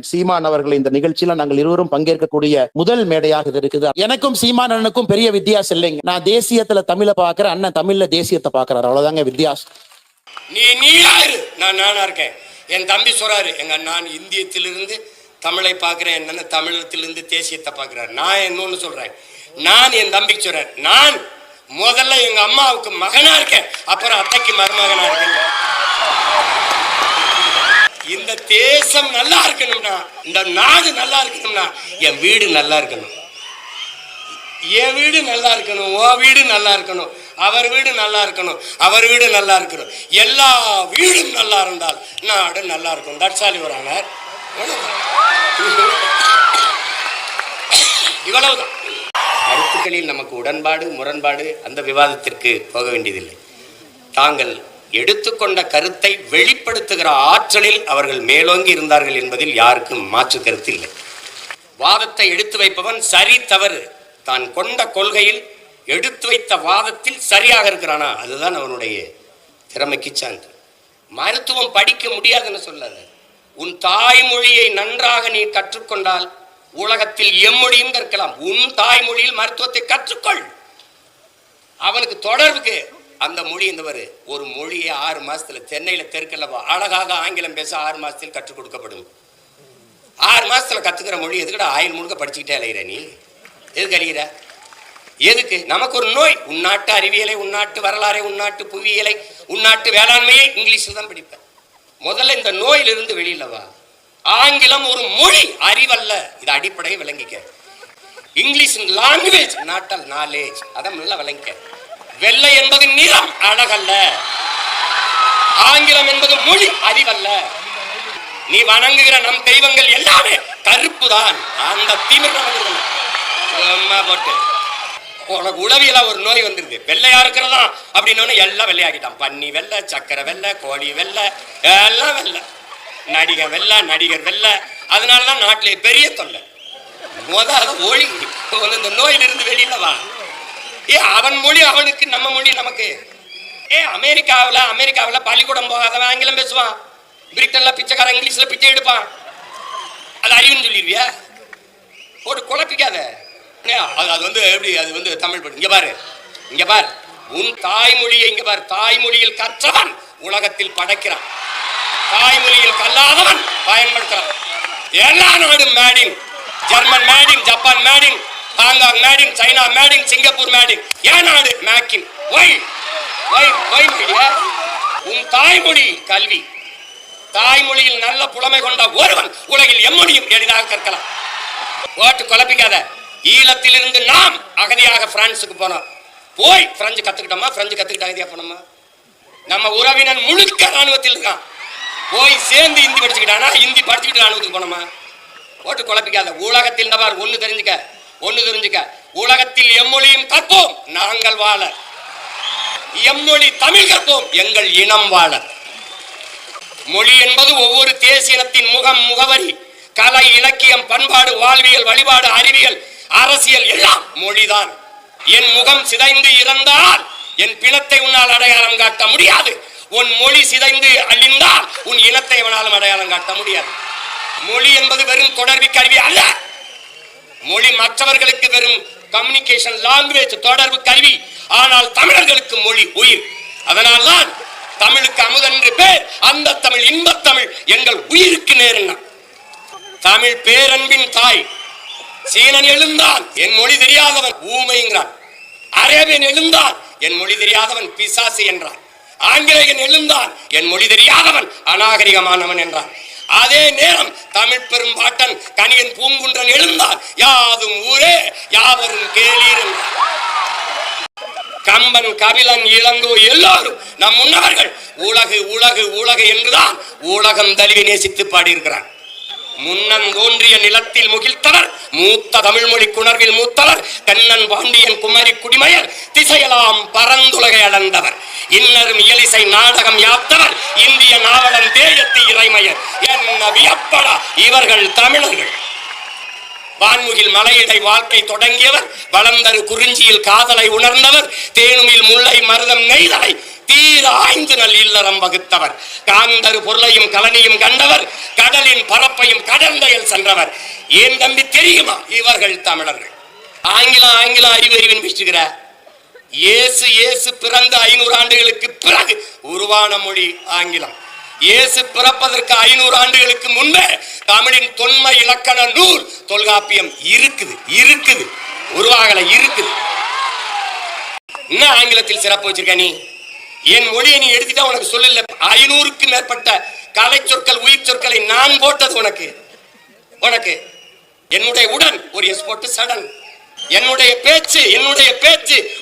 சீமான் அவர்கள் இந்த நிகழ்ச்சியில நாங்கள் இருவரும் பங்கேற்கக்கூடிய முதல் மேடையாக இது இருக்குது. எனக்கும் சீமான் அண்ணனுக்கும் பெரிய வித்தியாசம் இல்லைங்க. நான் தேசியத்துல தமிழை பாக்குறேன், அண்ணன் தமிழ்ல தேசியத்தை பாக்குறாரு, அவ்வளவுதாங்க வித்தியாசம். நீயா இரு, நான் நானா இருக்கேன். என் தம்பி சொல்றாரு, நான் இந்தியத்திலிருந்து தமிழை பார்க்கிறேன், என்ன தமிழத்திலிருந்து தேசியத்தை பார்க்கிறார். நான் இன்னொன்னு சொல்றேன், நான் என் தம்பிக்கு சொல்றேன், நான் முதல்ல எங்க அம்மாவுக்கு மகனா இருக்கேன், அப்புறம் அத்தைக்கு மருமகனா இருக்கேன். இந்த தேசம் நல்லா இருக்கணும்னா, இந்த நாடு நல்லா இருக்கணும்னா, என் வீடு நல்லா இருக்கணும், என் வீடு நல்லா இருக்கணும், உன் வீடு நல்லா இருக்கணும், அவர் வீடு நல்லா இருக்கணும், அவர் வீடு நல்லா இருக்கணும், எல்லா வீடும் நல்லா இருந்தால் நாடு நல்லா இருக்கும். That's all your honour. இவ்வளவுதான். கருத்துக்களில் நமக்கு உடன்பாடு முரண்பாடு அந்த விவாதத்திற்கு போக வேண்டியதில்லை. தாங்கள் எடுத்துக்கொண்ட கருத்தை வெளிப்படுத்துகிற ஆற்றலில் அவர்கள் மேலோங்கி இருந்தார்கள் என்பதில் யாருக்கும் மாற்று கருத்து இல்லை. வாதத்தை எடுத்து வைப்பவன் சரி தவறு தான் கொண்ட கொள்கையில் எடுத்து வைத்த வாதத்தில் சரியாக இருக்கிறானா, அதுதான் அவனுடைய திறமைக்கு சான்று. மருத்துவம் படிக்க முடியாதுன்னு சொல்லாத. உன் தாய்மொழியை நன்றாக நீ கற்றுக்கொண்டால் உலகத்தில் எம்மொழியும் கற்கலாம். உன் தாய்மொழியில் மருத்துவத்தை கற்றுக்கொள். அவனுக்கு தொடர்புக்கு அந்த மொழி இருந்தவர் ஒரு மொழியை 6 மாசத்துல சென்னையில தெற்கல்லவா அழகாக ஆங்கிலம் பேச 6 மாசத்தில் கற்றுக் கொடுக்கப்படும். 6 மாசத்துல கத்துக்கிற மொழி எதுக்கடா ஆயில் முழுக்க படிச்சுக்கிட்டே அலைகிற நீ? எதுக்கு அழிகிற? எதுக்கு? நமக்கு ஒரு நோய். உன்னாட்டு அறிவியலை, உன்னாட்டு வரலாறை, உன்னாட்டு புவியியலை, உன்னாட்டு வேளாண்மையை இங்கிலீஷில் தான் படிப்பேன். முதல்ல இந்த நோயிலிருந்து வெளியிலவா. ஆங்கிலம் ஒரு மொழி, அறிவல்ல. இது அடிப்படையை விளங்கிக்க. English language, not knowledge. அதை நல்லா விளங்கிக்க. வெள்ளை என்பது நிறம், அழகல்ல. ஆங்கிலம் என்பது மொழி, அறிவல்ல. நீ வணங்குகிற நம் தெய்வங்கள் எல்லாமே கருப்பு தான். அந்த திமிர் போட்டு உனக்கு உளவியல ஒரு நோய் வந்துருது. வெள்ளையா இருக்கிறதா அப்படின்னு எல்லாம் வெள்ளையாக்கிட்டான். பன்னி வெள்ளை, சக்கரை வெள்ளை, கோழி வெள்ளை, எல்லாம் வெள்ளை. நடிகர் வெள்ளை, நடிகர் வெள்ளை. அதனாலதான் நாட்டிலே பெரிய தொல்லை. முதல்ல ஒளி இந்த நோயிலிருந்து வெளியில வா. அவன் மொழி அவனுக்கு, நம்ம மொழி நமக்கு. அமெரிக்காவில் பள்ளிக்கூடம் போகாதவன் ஆங்கிலம் பேசுவான். பிரிட்டன்ல பிச்சைக்காரன் இங்கிலீஷ்ல பிச்சை எடுப்பான். அது அறிவுன்னு சொல்லிடுவியா? ஒரு குழப்பிக்காத. அது எப்படி? அது தமிழ் படி. இங்க பாரு, உன் தாய்மொழியை இங்க பாரு. தாய்மொழியில் கற்றவன் உலகத்தில் படைக்கிறான், தாய்மொழியில் கல்லாதவன் பயன்படுத்துறான். எல்லா நாடும் maiden, German maiden, Japan maiden, Hong Kong maiden, China maiden, Singapore maiden. ஏன் நாடு மேக்கின்? உன் தாய்மொழி கல்வி. தாய்மொழியில் நல்ல புலமை கொண்ட ஒருவன் உலகில் எம்மொழியும் எளிதாக கற்கலாம். ஓட்டு குழப்பிக்காத. ஈழத்திலிருந்து நாம் அகதியாக பிரான்சுக்கு போனோம். போய் பிரெஞ்சு கத்துக்கிட்டோமா? பிரெஞ்சு கத்துக்கிட்ட அகதியா போனோமா? நம்ம உறவினன் முழுக்க ராணுவத்தில் இருக்கான். போய் சேர்ந்து இந்தி படிச்சுக்கிட்டானா? இந்தி படிச்சுக்கிட்டு ராணுவத்துக்கு போனோமா? ஓட்டு குழப்பிக்காத. உலகத்தில் ஒன்னு தெரிஞ்சுக்க. உலகத்தில் எம்மொழியும் கற்போம், நாங்கள் வாழ. எம்மொழி தமிழ் கற்போம், எங்கள் இனம் வாழ. மொழி என்பது ஒவ்வொரு தேசியத்தின் முகம், முகவரி. கலை, இலக்கியம், பண்பாடு, வாழ்வியல், வழிபாடு, அறிவியல், அரசியல் எல்லாம் மொழிதான். என் முகம் சிதைந்து இறந்தால் என் பிணத்தை உன்னால் அடையாளம் காட்ட முடியாது. உன் மொழி சிதைந்து அழிந்தால் உன் இனத்தை எவனாலும் அடையாளம் காட்ட முடியாது. மொழி என்பது வெறும் தொடர்பு கருவி அல்ல. மொழி மற்றவர்களுக்கு வெறும் கம்யூனிகேஷன் லாங்குவேஜ், தொடர்பு கருவி. ஆனால் தமிழர்களுக்கு மொழி உயிர். அதனால்தான் தமிழுக்கு அமுதென்று பேர். அந்த தமிழ், இன்பத்தமிழ் எங்கள் உயிருக்கு நேருன்னா. தமிழ் பேரன்பின் தாய். சீனன் எழுந்தான், என் மொழி தெரியாதவன் ஊமைங்கிறான். அரேபியன் எழுந்தான், என் மொழி தெரியாதவன் பிசாசு என்றான். ஆங்கிலேயன் எழுந்தான், என் மொழி தெரியாதவன் அநாகரிகமானவன் என்றான். அதே நேரம் தமிழ் பெரும்பாட்டன் கணியன் பூங்குன்றன் எழுந்தான், யாதும் ஊரே யாவரும் கேளீர் என்றான். கம்பன், கபிலன், இளங்கோ எல்லாரும் நம் முன்னவர்கள் உலகு உலகு உலகு என்றுதான் உலகம் தழுவி நேசித்து பாடியிருக்கிறான். முன்னம் தோன்றிய நிலத்தில் முகிழ்த்தவர், மூத்த தமிழ்மொழி குணர்வில் மூத்தவர், கண்ணன், பாண்டியன், குமரி, குடிமயர், திசையெல்லாம் பரந்துலகை அளந்தவர், இன்னரும் இயலிசை நாடகம் யாத்தவர், இந்திய நாவலன் தேயத்து இறைமையர். என்ன வியப்படா இவர்கள் தமிழர்கள். வான்முகில் மலையிடை வாழ்க்கை தொடங்கியவர், வளர்ந்தரு குறிஞ்சியில் காதலை உணர்ந்தவர், தேனுமில் முல்லை மருதம் நெய்தலை தீர ஆய்ந்து நல் இல்லறம் வகுத்தவர், காந்தரு பொருளையும் கலனியும் கண்டவர், கடலின் பரப்பையும் கடந்தையில் சென்றவர். ஏன் தம்பி தெரியுமா இவர்கள் தமிழர்கள்? ஆங்கிலம் அறிவின் பேசுகிற இயேசு பிறந்த 500 ஆண்டுகளுக்கு பிறகு உருவான மொழி ஆங்கிலம். இயேசு பிறப்பதற்கு 500 ஆண்டுகளுக்கு முன்பே தமிழின் தொன்மை இலக்கண நூல் தொல்காப்பியம் இருக்குது உருவாகல இருக்குது. என்ன ஆங்கிலத்தில் சிறப்பு வச்சிருக்க நீ? என் மொழியை நீ எடுத்துட்டா உனக்கு சொல்லல. 500க்கு மேற்பட்ட கலை சொற்கள் உயிர் சொற்களை நான் போட்டது உனக்கு. என்னுடைய உடன் ஒரு எஸ் போட்டு சடன், என்னுடைய பேச்சு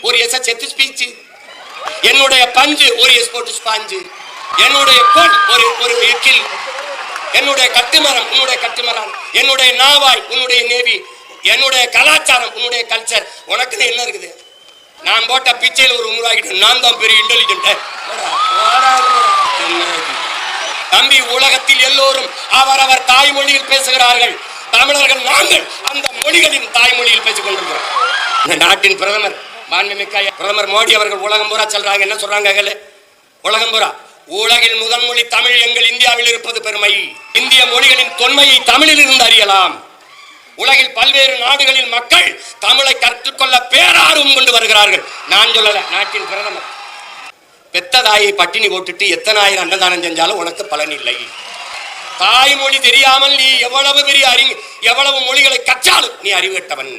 ஒரு எஸ் செத்து ஸ்பீச், என்னுடைய பஞ்சு ஒரு எஸ் போட்டு ஸ்பாஞ்சு, என்னுடைய கொள் ஒரு கில், என்னுடைய கட்டுமரம் உன்னுடைய கட்டுமரம், என்னுடைய நாவாய் உன்னுடைய நேவி, என்னுடைய கலாச்சாரம் உன்னுடைய கல்ச்சர். உனக்குன்னு என்ன இருக்குது? நான் போட்ட பிச்சையில் ஒரு உருவாகிட்டேன். நான் தான் பெரிய இன்டெலிஜென்ட். தம்பி, உலகத்தில் எல்லோரும் அவரவர் தாய்மொழியில் பேசுகிறார்கள். தமிழர்கள் நாங்கள் அந்த மொழிகளின் தாய்மொழியில் பேசிக் கொண்டிருக்கிறோம். இந்த நாட்டின் பிரதமர் மாண்புமிக்க பிரதமர் மோடி அவர்கள் உலகம் பூரா சொல்றாங்க. என்ன சொல்றாங்க? உலகம் பூரா உலகில் முதல் மொழி தமிழ் எங்கள் இந்தியாவில் இருப்பது பெருமை. இந்திய மொழிகளின் தொன்மையை தமிழில் இருந்து அறியலாம். உலகில் பல்வேறு நாடுகளில் மக்கள் தமிழை கற்றுக்கொள்ள பேரார்வம் கொண்டு வருகிறார்கள். நான் சொல்லல, நாட்டின் பிரதமர். பெத்த தாயை பட்டினி போட்டுட்டு எத்தனை ஆயிரம் அன்னதானம் செஞ்சாலும் உனக்கு பலன் இல்லை. தாய்மொழி தெரியாமல் நீ எவ்வளவு மொழிகளை கற்றாலும் நீ அறிவுகட்டவன்.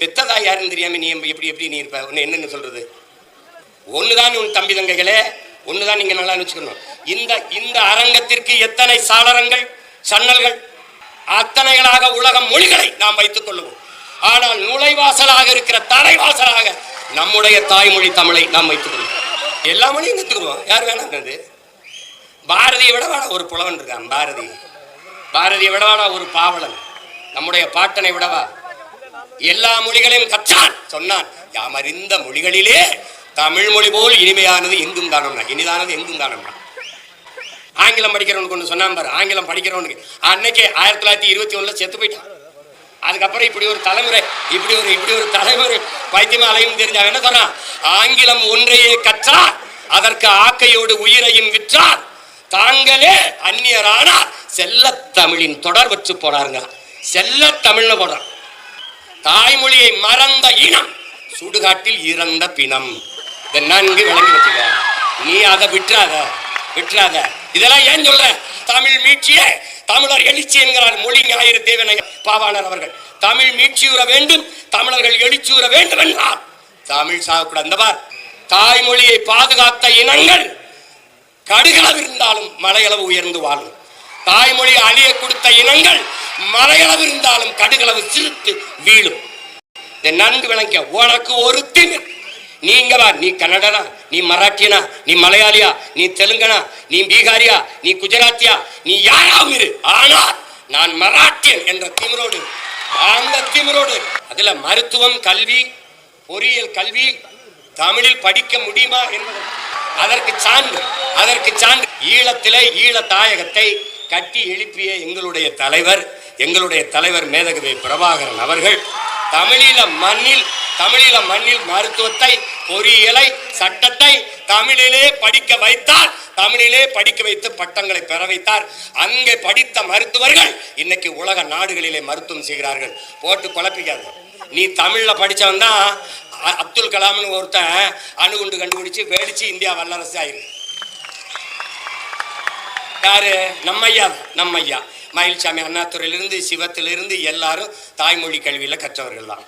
பெத்த தாய் யாருன்னு தெரியாம நீ எப்படி நீ இருப்ப? என்னன்னு சொல்றது? ஒண்ணுதான் உன் தம்பி தங்கைகளே, ஒண்ணுதான் நீங்க நல்லா வச்சுக்கணும். இந்த அரங்கத்திற்கு எத்தனை சாளரங்கள் சன்னல்கள் அத்தனைகளாக உலக மொழிகளை நாம் வைத்துக் கொள்ளுவோம். ஆனால் நுழைவாசலாக இருக்கிற தலைவாசலாக நம்முடைய தாய்மொழி தமிழை நாம் வைத்துக் கொள்வோம். எல்லா மொழியும் கத்துக்குவோம். யார் வேணாங்கிறது? பாரதியை விடவாடா ஒரு புலவன் இருக்கான். பாரதியை விடவாடா ஒரு பாவலன். நம்முடைய பாட்டனை விடவா எல்லா மொழிகளையும் கற்றான். சொன்னான், யாம் அறிந்த மொழிகளிலே தமிழ் மொழி போல் இனிமையானது எங்கும் தானம்னா, இனிதானது எங்கும் தானம்னா. ஆங்கிலம் படிக்கிறவனுக்கு ஒன்று சொன்னான் பாரு. ஆங்கிலம் படிக்கிறவனுக்கு அன்னைக்கே 1921 செத்து போயிட்டான். அதுக்கப்புறம் இப்படி ஒரு தலைமுறை பைத்தியமாலையும் தெரிஞ்சாங்க. என்ன சொன்னான்? ஆங்கிலம் ஒன்றையே கற்றார், அதற்கு ஆக்கையோடு உயிரையும் விற்றார், தாங்களே அந்நியரானார், செல்ல தமிழின் தொடர் வச்சு போறாருங்க. செல்ல தமிழ்னு போடுறான். தாய்மொழியை மறந்த இனம் சுடுகாட்டில் இறந்த பிணம். இதை நன்கு விளங்கி வச்சுக்க. நீ அதை விட்டுறாத. இதெல்லாம் ஏன் சொல்ற? தமிழ் மீட்சியே தமிழர் எழுச்சி என்கிறார் மொழி ஞாயிறு தேவனை பாவாணர் அவர்கள். தமிழ் மீட்சியுற வேண்டும், தமிழர்கள் எழுச்சியுற வேண்டும் என்றார். தமிழ் சாகக்கூடாது. இந்த பார், தாய்மொழியை பாதுகாத்த இனங்கள் கடுகளவு இருந்தாலும் மலையளவு உயர்ந்து வாழும். தாய்மொழியை அழிய கொடுத்த இனங்கள் மலையளவு இருந்தாலும் கடுகளவு சிரித்து வீழும். இதை நன்கு விளங்க. உனக்கு ஒரு திமிர். நீங்க வா, நீ கன்னடனா, நீ மராட்டியனா, நீ மலையாளியா, நீ தெலுங்கனா, நீ பீகாரியா, நீ குஜராத்தியா, நீ யாராவும் இரு. ஆனால் நான் மராட்டியன் என்ற திமிரோடு, அந்த திமிரோடு அதுல மருத்துவம் கல்வி பொறியியல் கல்வி தமிழில் படிக்க முடியுமா என்பது அதற்கு சான்று. ஈழத்திலே ஈழ தாயகத்தை கட்டி எழுப்பிய எங்களுடைய தலைவர் மேதகவி பிரபாகரன் அவர்கள் தமிழீழ மண்ணில் மருத்துவத்தை பொறியியலை சட்டத்தை தமிழிலே படிக்க வைத்தார். தமிழிலே படிக்க வைத்து பட்டங்களை பெற வைத்தார். அங்கே படித்த மருத்துவர்கள் இன்னைக்கு உலக நாடுகளிலே மருத்துவம் செய்கிறார்கள். போட்டு குழப்பிக்காது. நீ தமிழ்ல படிச்சவன் தான் அப்துல் கலாம்னு ஒருத்தன் அணுகுண்டு கண்டுபிடிச்சு வேடிச்சு இந்தியா வல்லரசு ஆயிருக்கு. யாரு? நம்ம ஐயா மயில்சாமி அண்ணாதுரையிலிருந்து சிவத்திலிருந்து எல்லாரும் தாய்மொழி கல்வியில கற்றவர்கள் தான்.